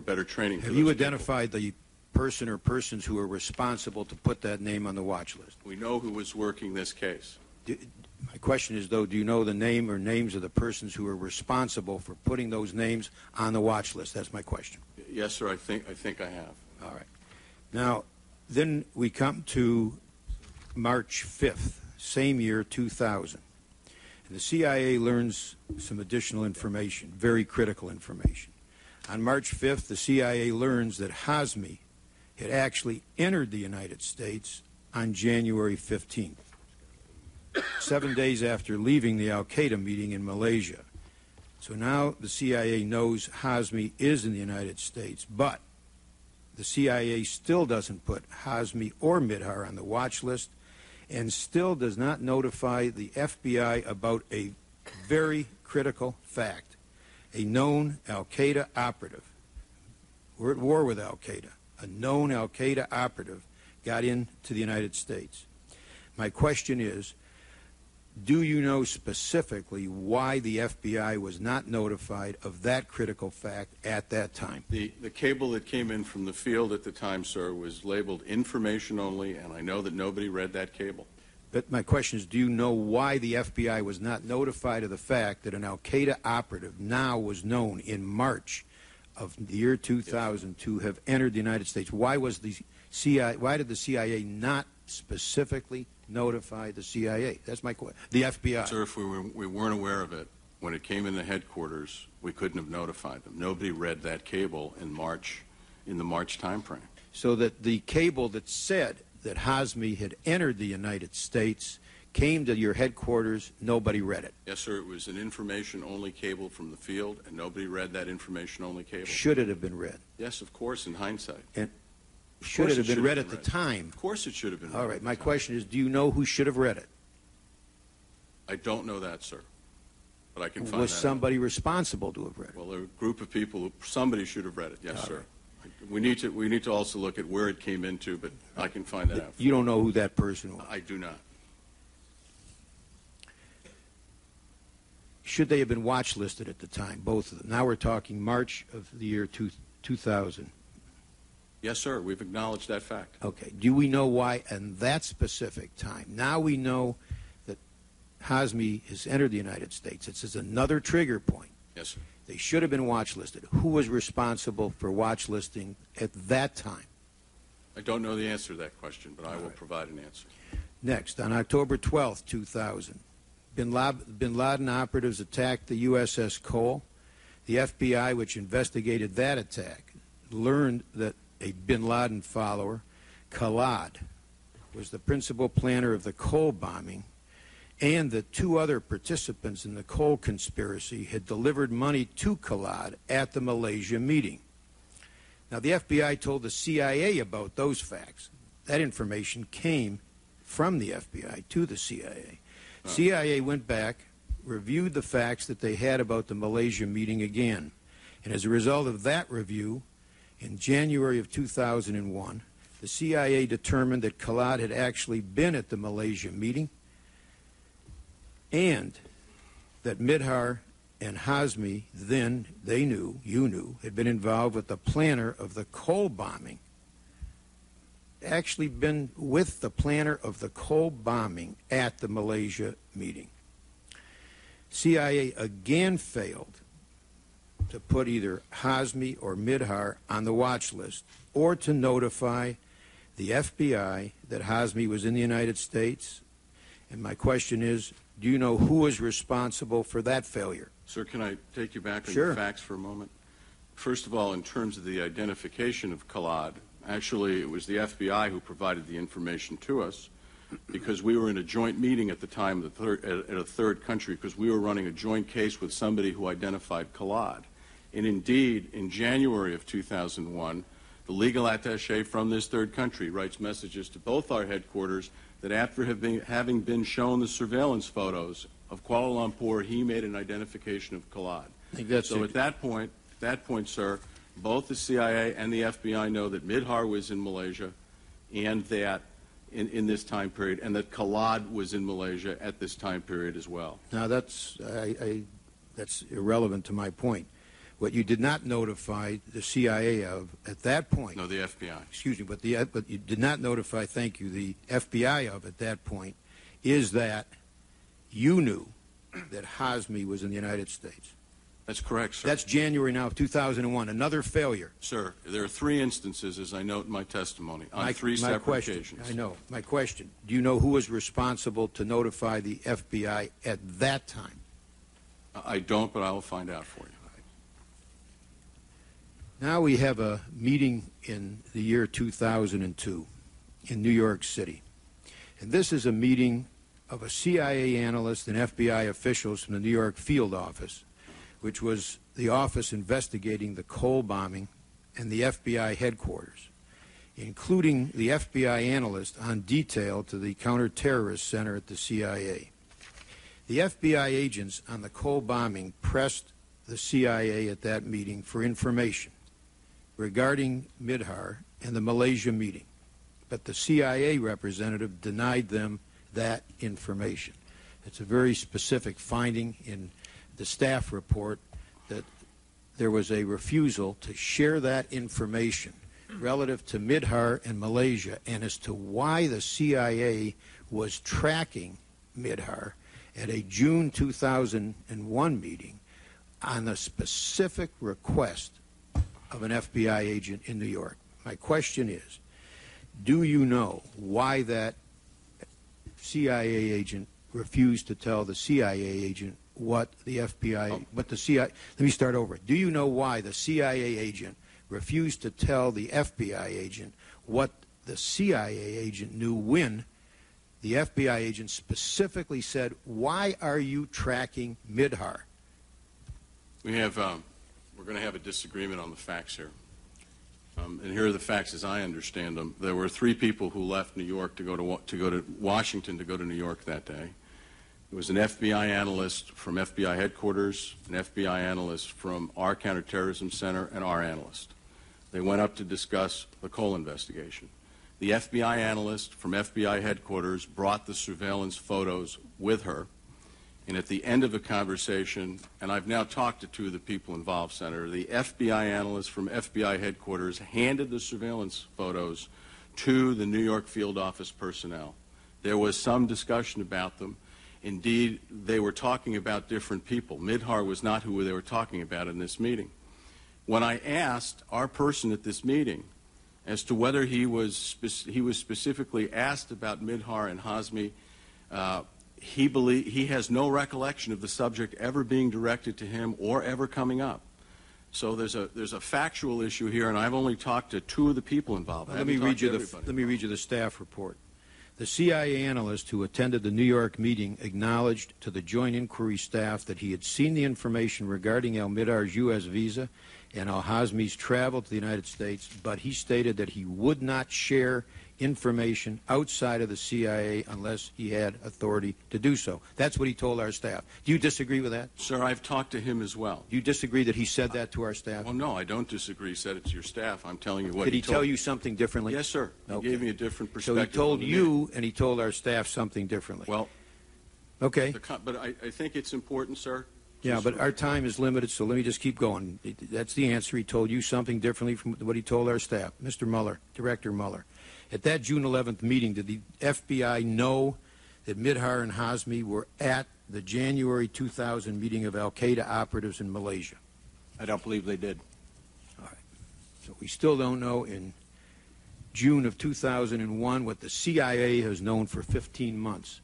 better training. Have you identified the person or persons who are responsible to put that name on the watch list? We know who was working this case. My question is, though, do you know the name or names of the persons who are responsible for putting those names on the watch list? That's my question. Yes, sir, I think I have. All right. Now, then we come to March 5th, same year, 2000. And the CIA learns some additional information, very critical information. On March 5th, the CIA learns that Hazmi had actually entered the United States on January 15th, 7 days after leaving the al-Qaeda meeting in Malaysia. So now the CIA knows Hazmi is in the United States, but the CIA still doesn't put Hazmi or Midhar on the watch list and still does not notify the FBI about a very critical fact. A known al-Qaeda operative, we're at war with al-Qaeda, a known al-Qaeda operative got into the United States. My question is, do you know specifically why the FBI was not notified of that critical fact at that time? The cable that came in from the field at the time, sir, was labeled information only, and I know that nobody read that cable. But my question is, do you know why the FBI was not notified of the fact that an al-Qaeda operative now was known in March of the year 2000 to have entered the United States? Why was the CIA? Why did the CIA not specifically notify the CIA? That's my question. The FBI. Sir, if we weren't aware of it when it came in the headquarters, we couldn't have notified them. Nobody read that cable in the March time frame. So that the cable that said that Hazmi had entered the United States came to your headquarters, nobody read it? Yes, sir. It was an information-only cable from the field, and nobody read that information-only cable. Should it have been read? Yes, of course, in hindsight. And should it have been read at the time? Of course it should have been read. All right. My question is, do you know who should have read it? I don't know that, sir. But I can find that out. Was somebody responsible to have read it? Well, there are a group of people. Somebody should have read it. Yes, sir. We need to also look at where it came into, but I can find that out. You don't know who that person was? I do not. Should they have been watch listed at the time, both of them? Now we're talking March of the year 2000. Yes, sir. We've acknowledged that fact. Okay. Do we know why in that specific time? Now we know that Hazmi has entered the United States. This is another trigger point. Yes, sir. They should have been watch listed. Who was responsible for watch listing at that time? I don't know the answer to that question, but I will provide an answer. Next, on October 12th, 2000, bin Laden operatives attacked the USS Cole. The FBI, which investigated that attack, learned that a bin Laden follower, Khalad, was the principal planner of the Cole bombing, and that two other participants in the Cole conspiracy had delivered money to Khalad at the Malaysia meeting. Now, the FBI told the CIA about those facts. That information came from the FBI to the CIA. CIA went back, reviewed the facts that they had about the Malaysia meeting again. And as a result of that review, in January of 2001, the CIA determined that Khalad had actually been at the Malaysia meeting and that Midhar and Hazmi, then, they knew, you knew, had been involved with the planner of the Cole bombing. Actually been with the planner of the Cole bombing at the Malaysia meeting. CIA again failed to put either Hazmi or Midhar on the watch list or to notify the FBI that Hazmi was in the United States. And my question is, do you know who was responsible for that failure? Sir, can I take you back on Sure. the facts for a moment? First of all, in terms of the identification of Khalad, actually it was the FBI who provided the information to us because we were in a joint meeting at the time at a third country because we were running a joint case with somebody who identified Khalad. And indeed, in January of 2001, the legal attaché from this third country writes messages to both our headquarters that after having been shown the surveillance photos of Kuala Lumpur, he made an identification of Khalad. So at that point, sir, both the CIA and the FBI know that Midhar was in Malaysia and that in this time period, and that Khalad was in Malaysia at this time period as well. Now, that's irrelevant to my point. What you did not notify the CIA of at that point, No, the FBI. excuse me, but you did not notify, thank you, the FBI of at that point, is that you knew that Hazmi was in the United States. That's correct, sir. That's January now of 2001, another failure. Sir, there are 3 instances, as I note in my testimony, on 3 my separate question, occasions. I know. My question, do you know who was responsible to notify the FBI at that time? I don't, but I will find out for you. Now we have a meeting in the year 2002 in New York City. And this is a meeting of a CIA analyst and FBI officials from the New York field office, which was the office investigating the Cole bombing, and the FBI headquarters, including the FBI analyst on detail to the counterterrorist center at the CIA. The FBI agents on the Cole bombing pressed the CIA at that meeting for information regarding Midhar and the Malaysia meeting, but the CIA representative denied them that information. It's a very specific finding in the staff report that there was a refusal to share that information relative to Midhar and Malaysia, and as to why the CIA was tracking Midhar at a June 2001 meeting on a specific request of an FBI agent in New York. My question is, do you know why that CIA agent refused to tell the CIA agent what the FBI, what the CIA, let me start over. Do you know why the CIA agent refused to tell the FBI agent what the CIA agent knew when the FBI agent specifically said, why are you tracking Midhar? We have, we're going to have a disagreement on the facts here. And here are the facts as I understand them. There were 3 people who left New York to go to Washington to go to New York that day. It was an FBI analyst from FBI headquarters, an FBI analyst from our counterterrorism center, and our analyst. They went up to discuss the Cole investigation. The FBI analyst from FBI headquarters brought the surveillance photos with her, and at the end of the conversation, and I've now talked to 2 of the people involved, Senator, the FBI analyst from FBI headquarters handed the surveillance photos to the New York field office personnel. There was some discussion about them. Indeed, they were talking about different people. Midhar was not who they were talking about in this meeting. When I asked our person at this meeting as to whether he was specifically asked about Midhar and Hazmi, he has no recollection of the subject ever being directed to him or ever coming up. So there's a factual issue here, and I've only talked to 2 of the people involved. Let me read you the staff report. The CIA analyst who attended the New York meeting acknowledged to the Joint Inquiry staff that he had seen the information regarding al-Midhar's U.S. visa and al-Hazmi's travel to the United States, but he stated that he would not share information outside of the CIA unless he had authority to do so. That's what he told our staff. Do you disagree with that? Sir, I've talked to him as well. Do you disagree that he said that to our staff? Well, no, I don't disagree. He said it to your staff. I'm telling you what Did he tell you something differently? Yes, sir. He Okay. gave me a different perspective. So he told you and he told our staff something differently. Well, okay. But I think it's important, sir. Yeah, but our time is limited, so let me just keep going. That's the answer. He told you something differently from what he told our staff. Mr. Mueller, Director Mueller, at that June 11th meeting, did the FBI know that Midhar and Hazmi were at the January 2000 meeting of al-Qaeda operatives in Malaysia? I don't believe they did. All right. So we still don't know in June of 2001 what the CIA has known for 15 months.